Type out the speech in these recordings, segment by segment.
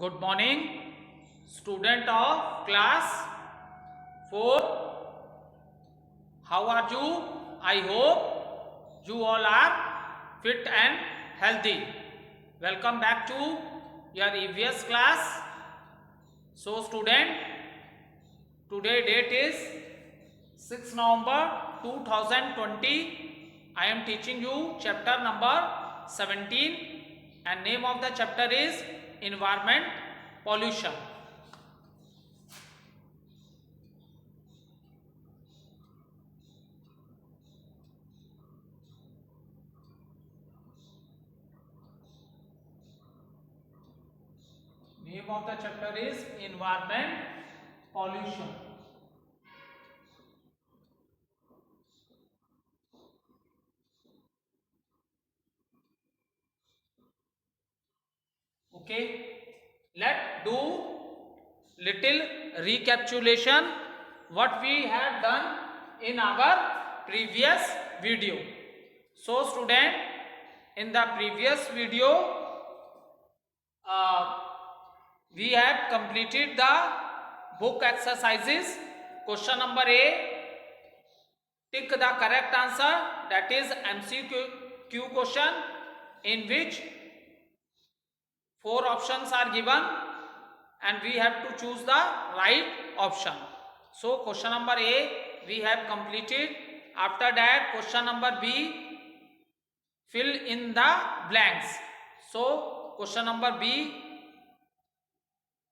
Good morning, student of class 4. How are you? I hope you all are fit and healthy. Welcome back to your EVS class. So, student, today date is 6 November 2020. I am teaching you chapter number 17 and name of the chapter is Environment Pollution. Name of the chapter is Environment Pollution. Okay, let do little recapitulation what we have done in our previous video. So student, in the previous video uh, we have completed the book exercises. Question number A, tick the correct answer, that is MCQ question, in which 4 options are given and we have to choose the right option. So question number A we have completed. After that question number B, fill in the blanks. So question number B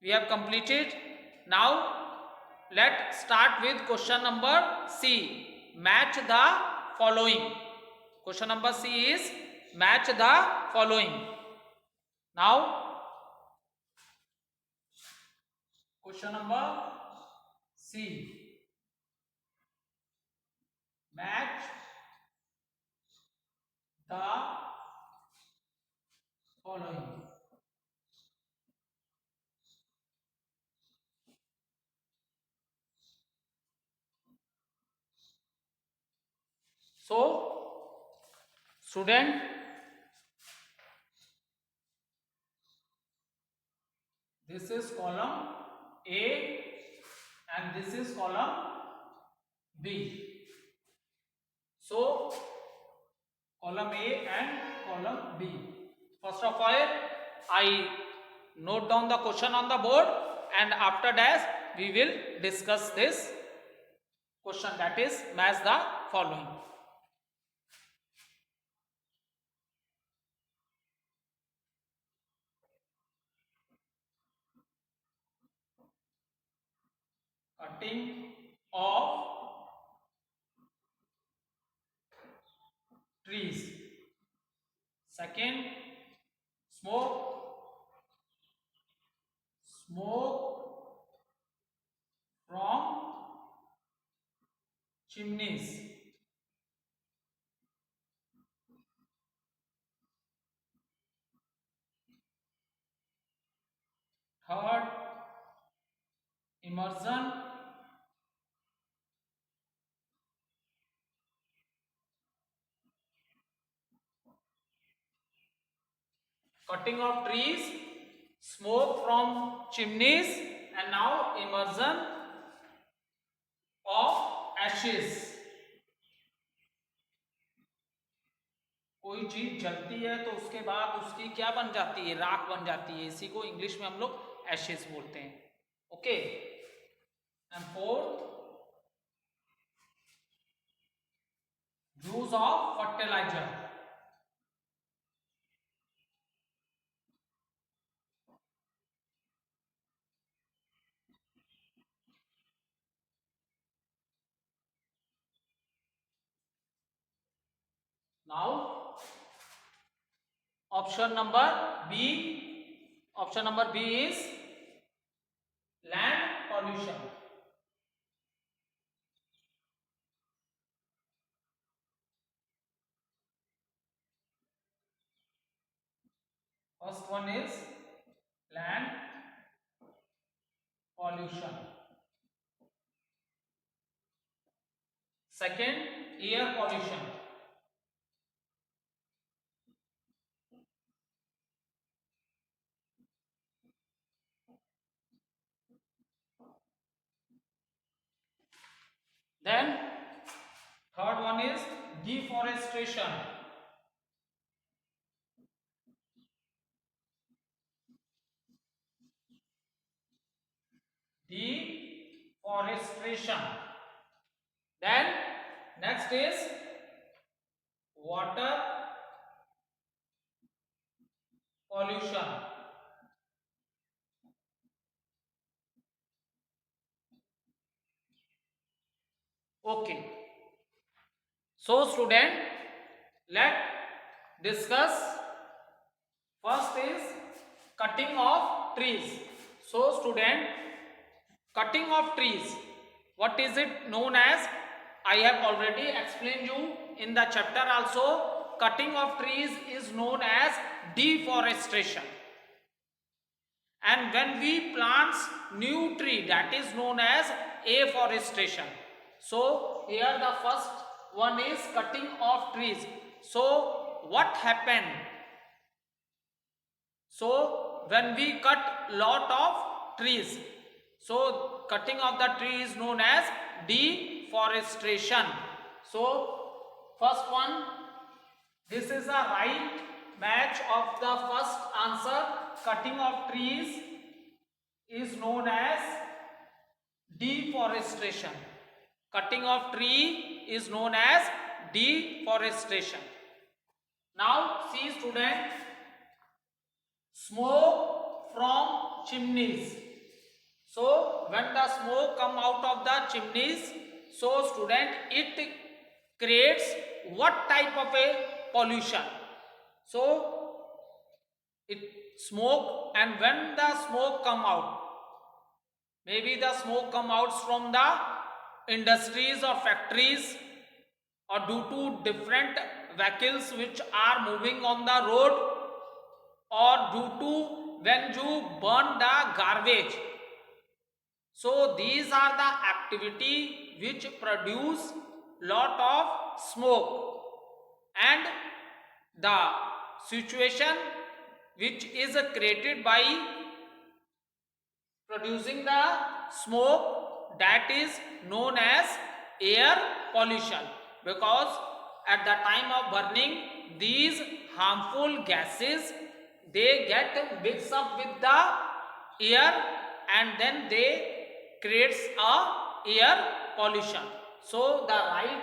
we have completed. Now let's start with question number C. Match the following. Question number C is match the following. Now question number C. Match the following. So student, this is column A and this is column B. So column A and column B. First of all, I note down the question on the board and after that we will discuss this question, that is match the following. Cutting of trees. Second, smoke from chimneys. Third, immersion cutting of trees, smoke from chimneys, and now immersion of ashes. कोई चीज जलती है तो उसके बाद उसकी क्या बन जाती है, राख बन जाती है, इसी को इंग्लिश में हम लोग एशेस बोलते हैं. Okay, and fourth, use of fertilizer. Now option number B is land pollution. First one is land pollution. Second, air pollution. Then third one is deforestation. Deforestation. Then next is water pollution. Okay. So student, let discuss. First is cutting of trees. So student, cutting of trees, what is it known as? I have already explained you in the chapter also. Cutting of trees is known as deforestation. And when we plant new tree, that is known as afforestation. So here the first one is cutting of trees. So what happened? So when we cut lot of trees, so cutting of the tree is known as deforestation. So first one, this is a right match of the first answer. Cutting of trees is known as deforestation. Cutting of tree is known as deforestation. Now see student, smoke from chimneys. So when the smoke come out of the chimneys, so student, it creates what type of a pollution? So it smoke, and when the smoke come out, maybe the smoke come out from the industries or factories, or due to different vehicles which are moving on the road, or due to when you burn the garbage. So these are the activity which produce lot of smoke, and the situation which is created by producing the smoke, that is known as air pollution, because at the time of burning, these harmful gases, they get mixed up with the air, and then they creates a air pollution. So the right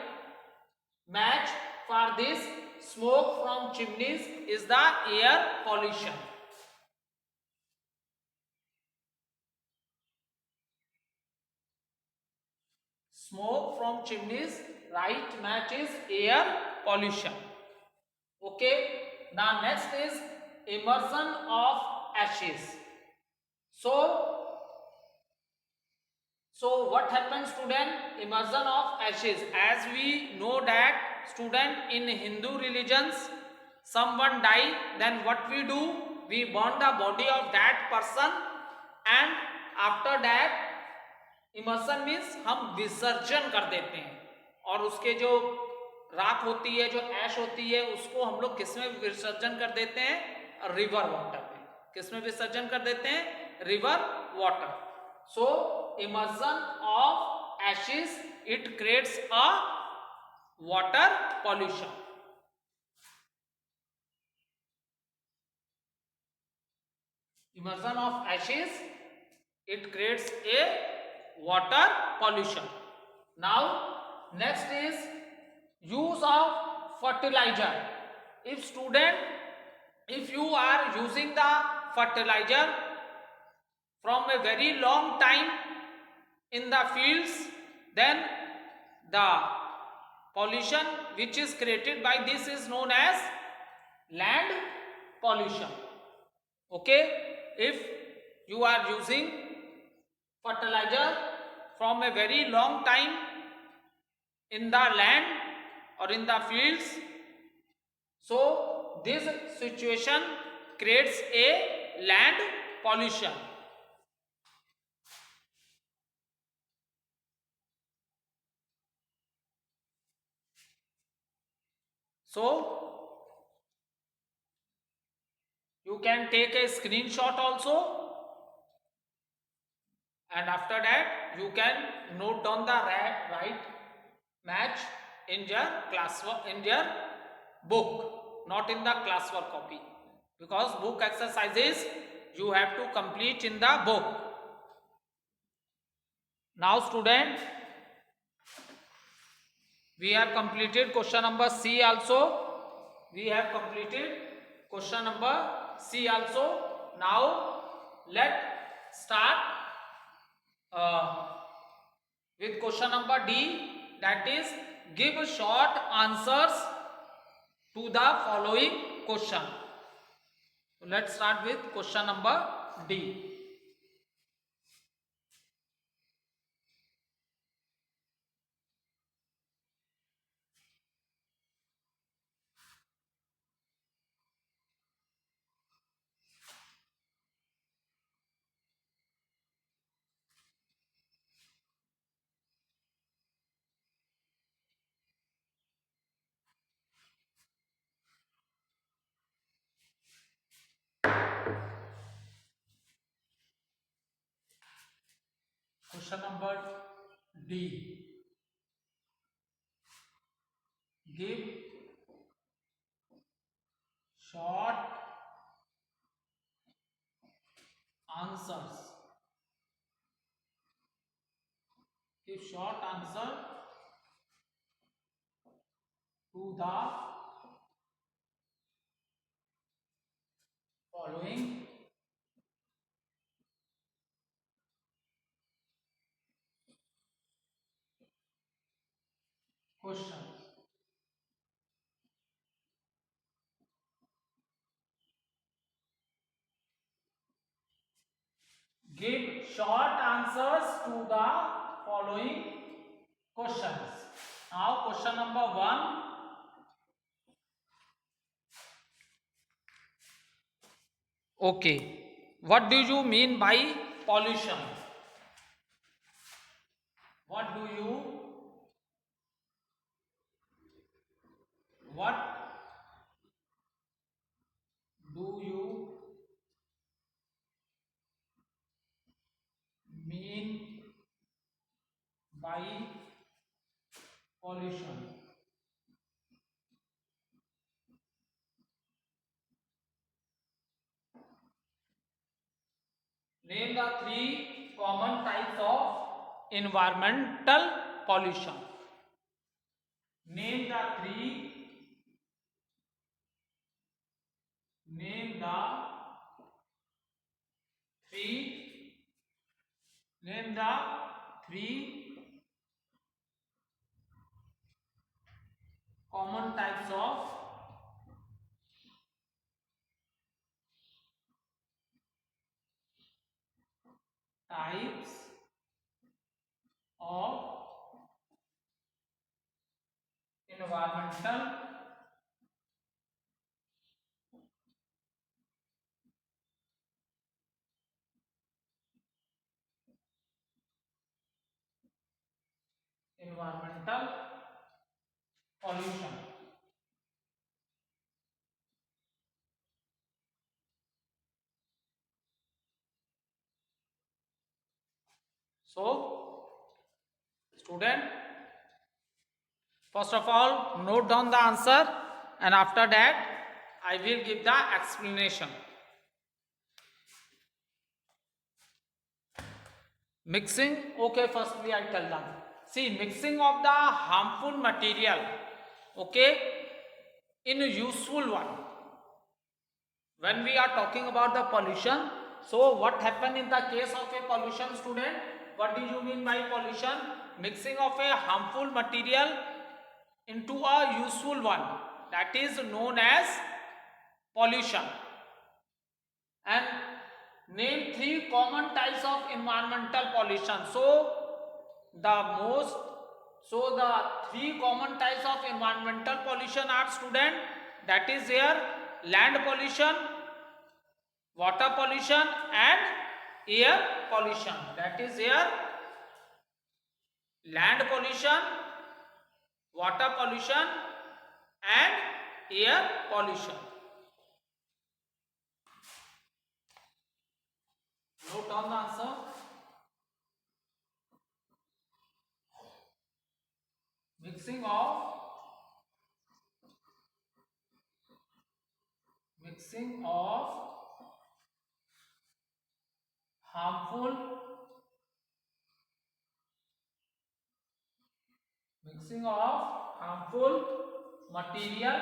match for this smoke from chimneys is the air pollution. Smoke from chimneys, right match is air pollution. Okay. The next is immersion of ashes. So what happens student? Immersion of ashes. As we know that student, in Hindu religions, someone die, then what we do? We burn the body of that person, and after that immersion means हम विसर्जन कर देते हैं, और उसके जो राख होती है, जो ऐश होती है, उसको हम लोग किस में विसर्जन कर देते हैं? रिवर वाटर में. किस में विसर्जन कर देते हैं? River water. So immersion of ashes, it creates a water pollution. Immersion of ashes, it creates a water pollution. Now next is use of fertilizer. If student, if you are using the fertilizer from a very long time in the fields, then the pollution which is created by this is known as land pollution. Okay. If you are using fertilizer from a very long time in the land or in the fields, so this situation creates a land pollution. So you can take a screenshot also, and after that you can note down the right match in your classwork, in your book, not in the classwork copy, because book exercises you have to complete in the book. Now student, we have completed question number C also. We have completed question number C also. Now let start with question number D, that is give short answers to the following question. So let's start with question number D. Question number D. Give short answers. Give short answer to the following questions. Give short answers to the following questions. Now question number 1. Okay, what do you mean by pollution? What do you what do you mean by pollution? Name the 3 common types of environmental pollution. Name the 3 Name the 3 Name the 3 common types of environmental pollution. So student, first of all note down the answer, and after that I will give the explanation. Mixing, okay, firstly I tell them. See, mixing of the harmful material, okay, in a useful one. When we are talking about the pollution, so what happened in the case of a pollution, student? What do you mean by pollution? Mixing of a harmful material into a useful one, that is known as pollution. And name 3 common types of environmental pollution. So the 3 common types of environmental pollution are, student, that is here land pollution, water pollution and air pollution. That is here land pollution, water pollution and air pollution. Note down the answer. mixing of harmful material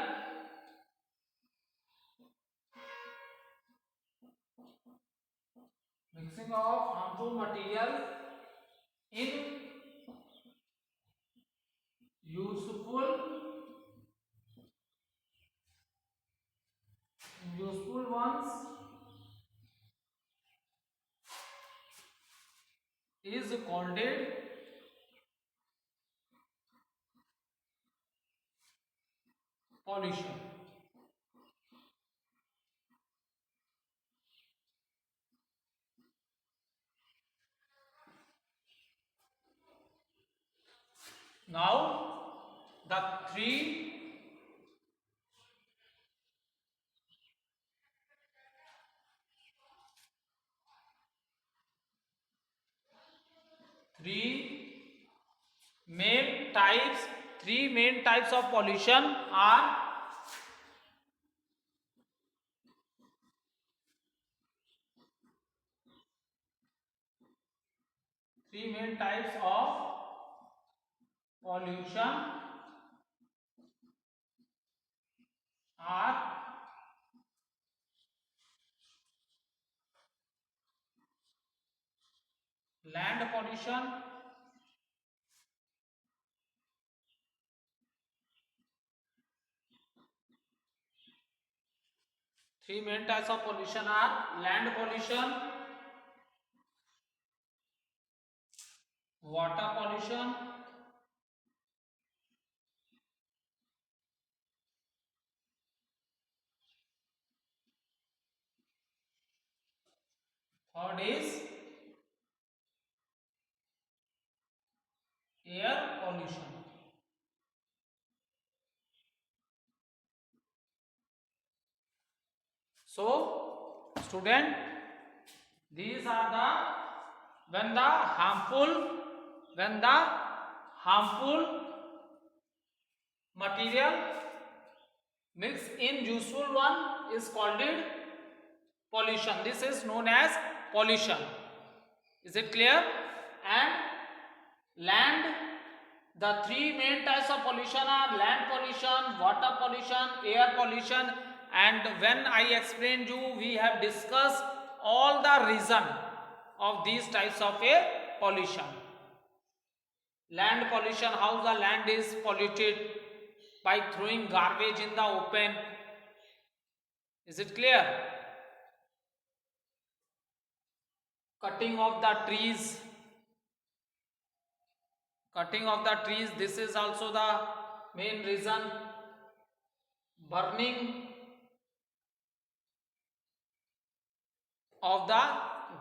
in useful ones is called pollution. Now the three main types of pollution are are land pollution, three main types of pollution are land pollution, water pollution, third is air pollution. So student, these are the when the harmful material mixed in useful one is called pollution. This is known as pollution. Is it clear? And land, the three main types of pollution are land pollution, water pollution, air pollution. And when I explained you, we have discussed all the reason of these types of a pollution. Land pollution, how the land is polluted by throwing garbage in the open. Is it clear? Cutting of the trees, this is also the main reason. Burning of the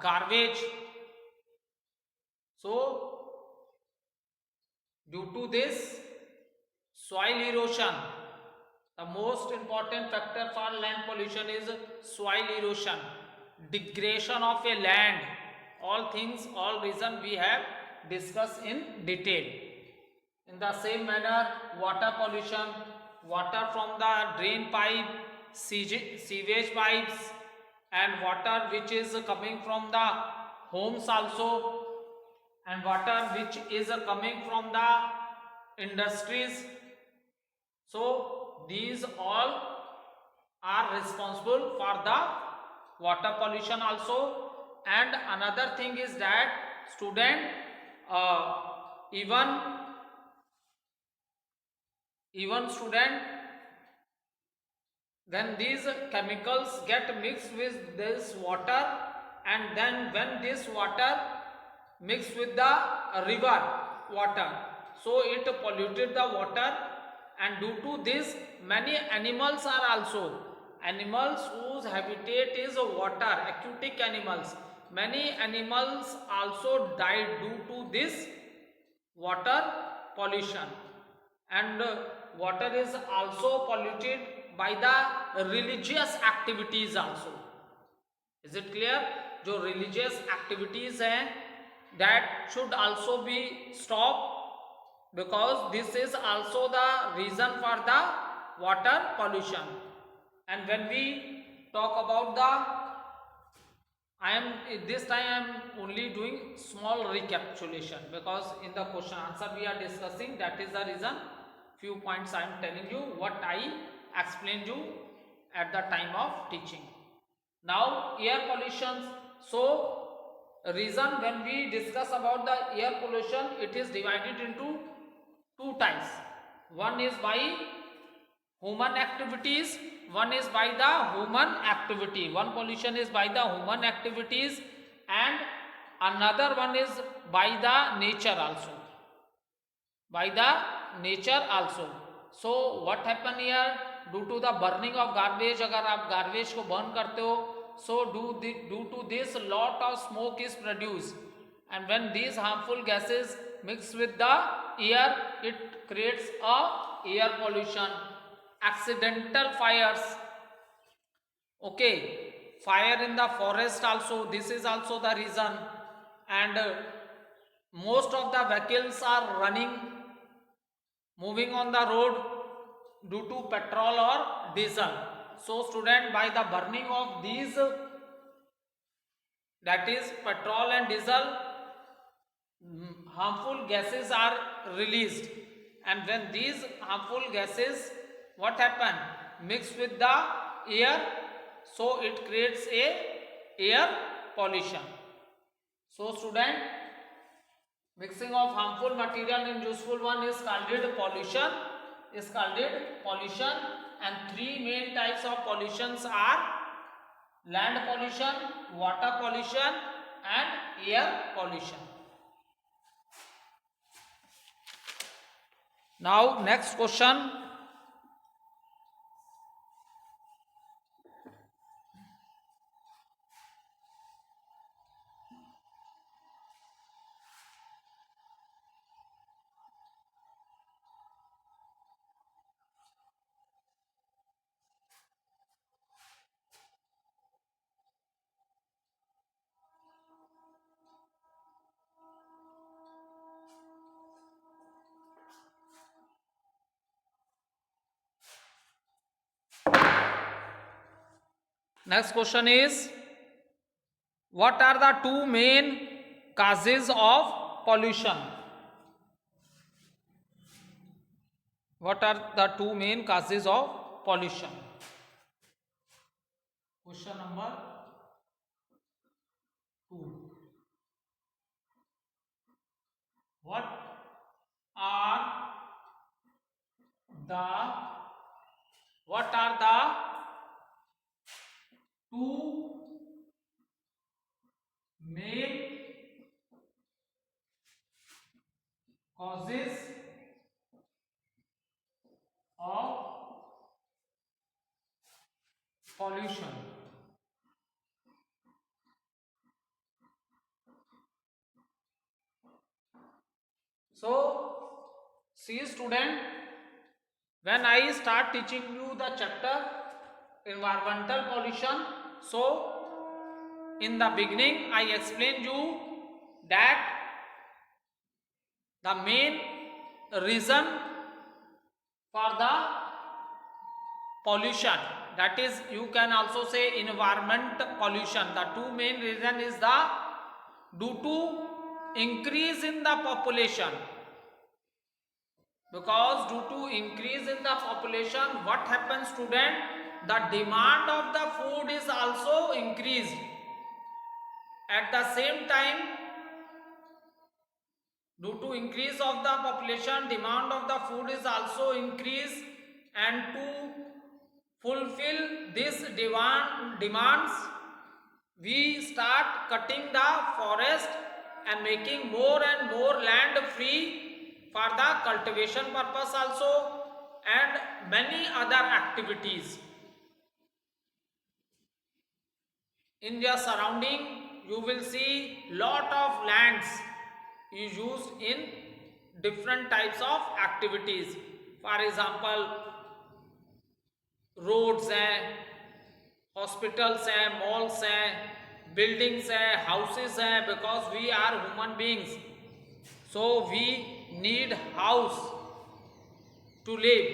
garbage. So due to this, soil erosion, the most important factor for land pollution is soil erosion, degradation of a land. All things, all reason we have discussed in detail. In the same manner, water pollution, water from the drain pipe, sewage pipes, and water which is coming from the homes also, and water which is coming from the industries. So these all are responsible for the water pollution also. And another thing is that student, even student, then these chemicals get mixed with this water, and then when this water mixed with the river water, so it polluted the water. And due to this, many animals are also, animals whose habitat is water, aquatic animals, many animals also died due to this water pollution. And water is also polluted by the religious activities also. Is it clear? जो religious activities हैं, that should also be stopped. because this is also the reason for the water pollution. And when we talk about the, this time I am only doing small recapitulation, because in the question answer we are discussing, that is the reason few points I am telling you what I explained you at the time of teaching. Now air pollution. So reason, when we discuss about the air pollution, it is divided into two types. One is by human activities, one is by the human activity. One pollution is by the human activities and another one is by the nature also. By the nature also. So what happen here, due to the burning of garbage, अगर आप garbage को burn करते हो, so due to this lot of smoke is produced, and when these harmful gases mix with the air, it creates a air pollution. Accidental fires, okay, fire in the forest also, this is also the reason. And most of the vehicles are running, moving on the road due to petrol or diesel. So student, by the burning of these, that is petrol and diesel, harmful gases are released, and when these harmful gases, what happen, mix with the air, so it creates a air pollution. So student, mixing of harmful material and useful one is called pollution, and three main types of pollutions are land pollution, water pollution and air pollution. Now next question. Next question is, what are the two main causes of pollution? What are the two main causes of pollution? Question number 2. What are the two main causes of pollution? So see student, when I start teaching you the chapter environmental pollution, so in the beginning I explained you that the main reason for the pollution, that is you can also say environment pollution, the two main reason is the due to increase in the population, because due to increase in the population, what happens student, the demand of the food is also increased. At the same time, due to increase of the population, demand of the food is also increased, and to fulfill this demands, we start cutting the forest and making more and more land free for the cultivation purpose also, and many other activities. In your surrounding you will see lot of lands is used in different types of activities. For example, roads हैं, hospitals हैं, malls हैं, buildings हैं, houses हैं, because we are human beings, so we need house to live.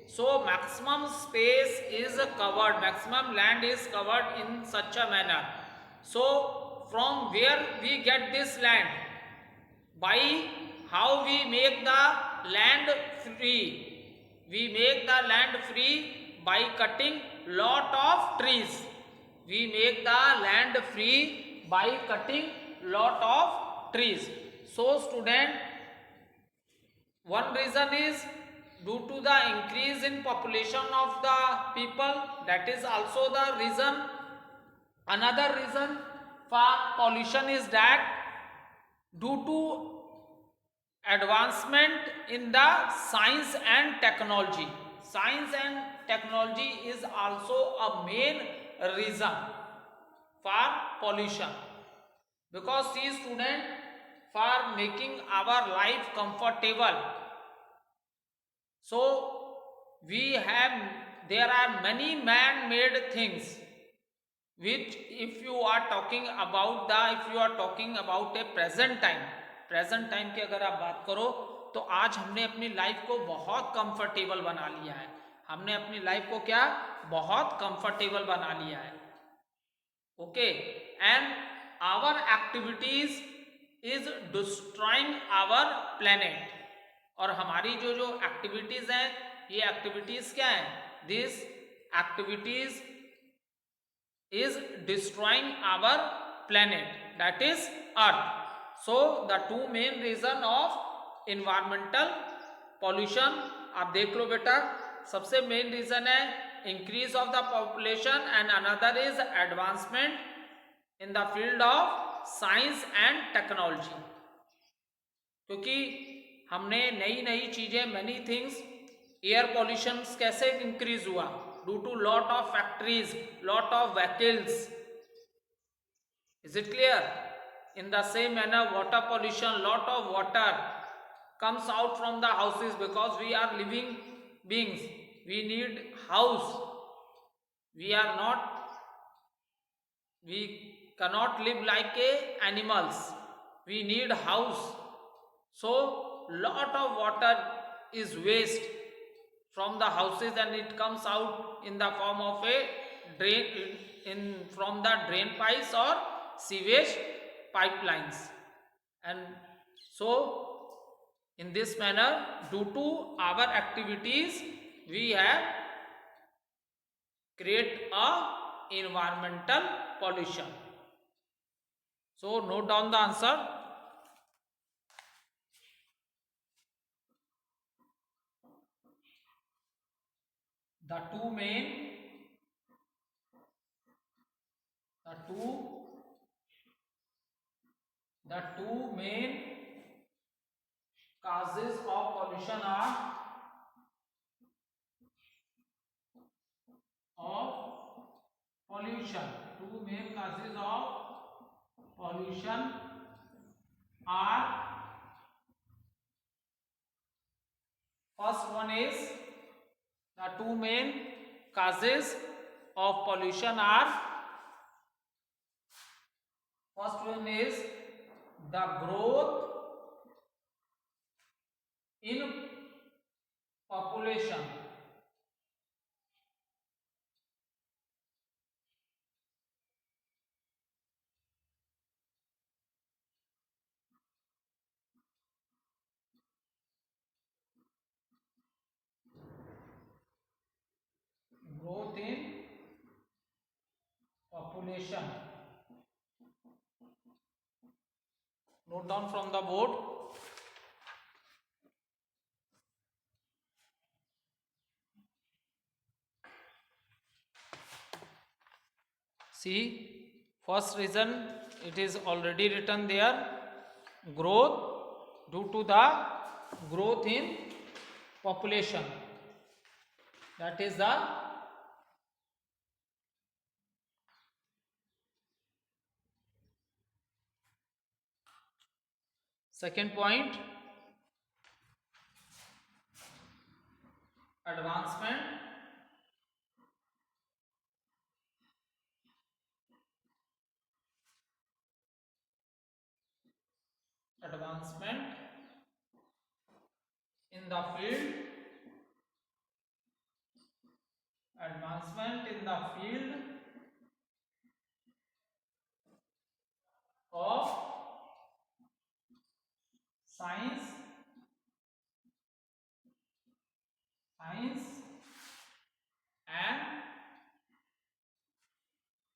So maximum space is covered, maximum land is covered in such a manner. So from where we get this land? By how we make the land free? We make the land free by cutting lot of trees. We make the land free by cutting lot of trees. So student, one reason is due to the increase in population of the people, that is also the reason. Another reason for pollution is that due to advancement in the science and technology. Science and technology is also a main reason for pollution, because see student, for making our life comfortable, so we have, there are many man made things which, if you are talking about the, if you are talking about a present time की अगर आप बात करो, तो आज हमने अपनी life को बहुत कंफर्टेबल बना लिया है. हमने अपनी लाइफ को क्या, बहुत कंफर्टेबल बना लिया है. Okay, and our activities is destroying our planet. और हमारी जो जो एक्टिविटीज हैं, ये एक्टिविटीज क्या हैं? This activities is destroying our planet, that is earth. So the two main reason of environmental pollution, आप देख लो बेटा, सबसे मेन रीजन है increase of the population and another is advancement in the field of science and technology. क्योंकि हमने नई नई चीजें, मैनी थिंग्स, एयर पॉल्यूशन कैसे इंक्रीज हुआ? due to lot of factories, lot of vehicles. Is it clear? In the same manner, water pollution, lot of water comes out from the houses, because we are living beings, we need house. We cannot live like animals, we need house. So lot of water is waste from the houses, and it comes out in the form of a drain, from the drain pipes or sewage pipelines. And so in this manner, due to our activities, we have create a environmental pollution. So note down the answer. The two main causes of pollution are two main causes of pollution are, first one is, the two main causes of pollution are, first one is the growth in population. Growth in population. Note down from the board. See, first reason, it is already written there, growth, due to the growth in population, that is the second point. Advancement in the field, advancement in the field of science and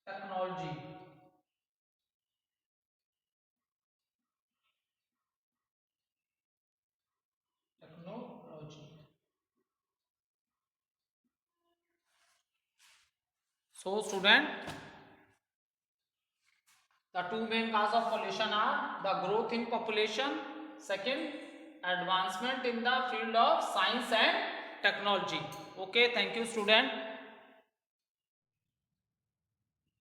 technology. So student, the two main cause of pollution are the growth in population, second advancement in the field of science and technology. Okay, thank you student.